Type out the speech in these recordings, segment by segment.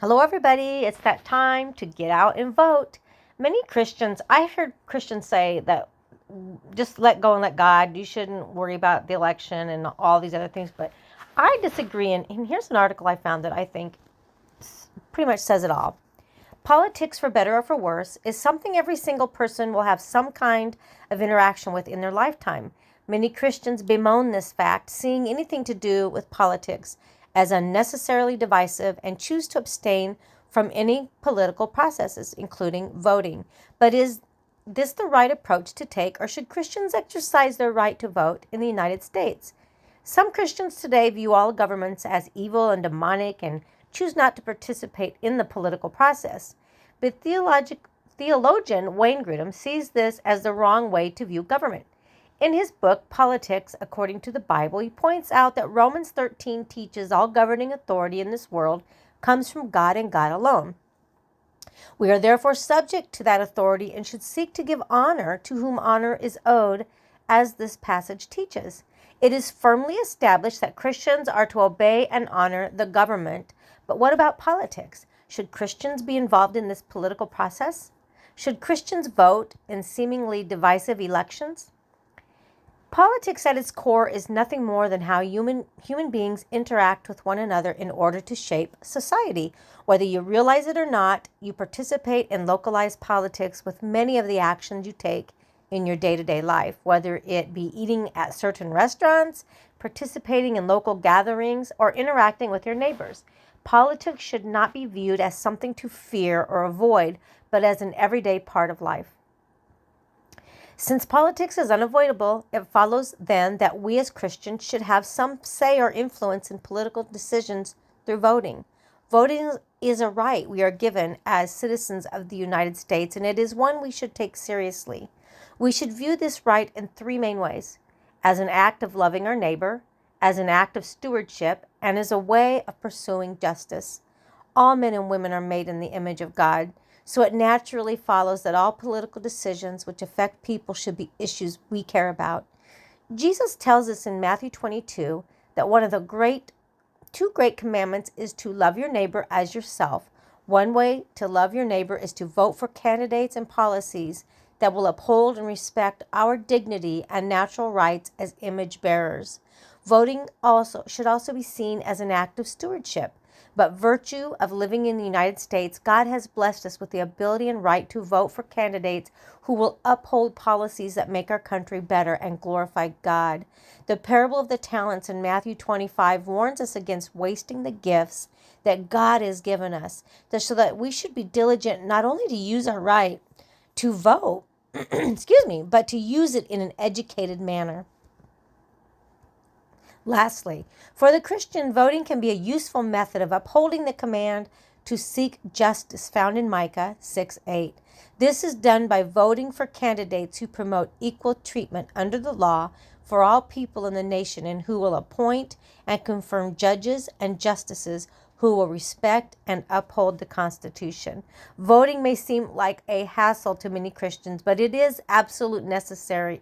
Hello, everybody. It's that time to get out and vote. Many Christians, I heard Christians say that just let go and let God. You shouldn't worry about the election and all these other things. But I disagree. And here's an article I found that I think pretty much says it all. Politics, for better or for worse, is something every single person will have some kind of interaction with in their lifetime. Many Christians bemoan this fact, seeing anything to do with politics as unnecessarily divisive, and choose to abstain from any political processes, including voting. But is this the right approach to take, or should Christians exercise their right to vote in the United States? Some Christians today view all governments as evil and demonic and choose not to participate in the political process. But theologian Wayne Grudem sees this as the wrong way to view government. In his book, Politics According to the Bible, he points out that Romans 13 teaches all governing authority in this world comes from God and God alone. We are therefore subject to that authority and should seek to give honor to whom honor is owed, as this passage teaches. It is firmly established that Christians are to obey and honor the government. But what about politics? Should Christians be involved in this political process? Should Christians vote in seemingly divisive elections? Politics at its core is nothing more than how human beings interact with one another in order to shape society. Whether you realize it or not, you participate in localized politics with many of the actions you take in your day-to-day life, whether it be eating at certain restaurants, participating in local gatherings, or interacting with your neighbors. Politics should not be viewed as something to fear or avoid, but as an everyday part of life. Since politics is unavoidable, it follows then that we as Christians should have some say or influence in political decisions through voting. Voting is a right we are given as citizens of the United States, and it is one we should take seriously. We should view this right in three main ways: as an act of loving our neighbor, as an act of stewardship, and as a way of pursuing justice. All men and women are made in the image of God, so it naturally follows that all political decisions which affect people should be issues we care about. Jesus tells us in Matthew 22 that one of the two great commandments is to love your neighbor as yourself. One way to love your neighbor is to vote for candidates and policies that will uphold and respect our dignity and natural rights as image bearers. Voting should also be seen as an act of stewardship. But virtue of living in the United States, God has blessed us with the ability and right to vote for candidates who will uphold policies that make our country better and glorify God. The parable of the talents in Matthew 25 warns us against wasting the gifts that God has given us, so that we should be diligent not only to use our right to vote, but to use it in an educated manner. Lastly, for the Christian, voting can be a useful method of upholding the command to seek justice found in Micah 6:8. This is done by voting for candidates who promote equal treatment under the law for all people in the nation, and who will appoint and confirm judges and justices who will respect and uphold the Constitution. Voting may seem like a hassle to many Christians, but it is absolutely necessary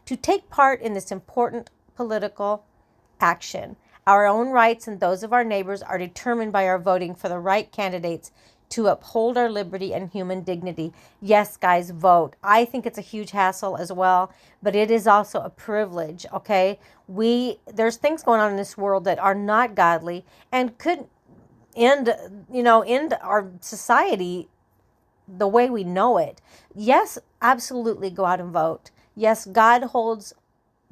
to take part in this important political action. Our own rights and those of our neighbors are determined by our voting for the right candidates to uphold our liberty and human dignity. Yes, guys, vote. I think it's a huge hassle as well, but it is also a privilege, okay? There's things going on in this world that are not godly and could end our society the way we know it. Yes, absolutely go out and vote. Yes, God holds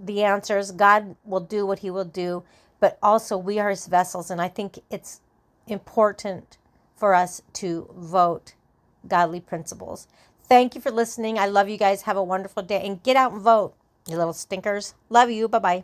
the answers. God will do what he will do, but also we are his vessels, and I think it's important for us to vote godly principles. Thank you for listening. I love you guys. Have a wonderful day, and get out and vote, you little stinkers. Love you. Bye-bye.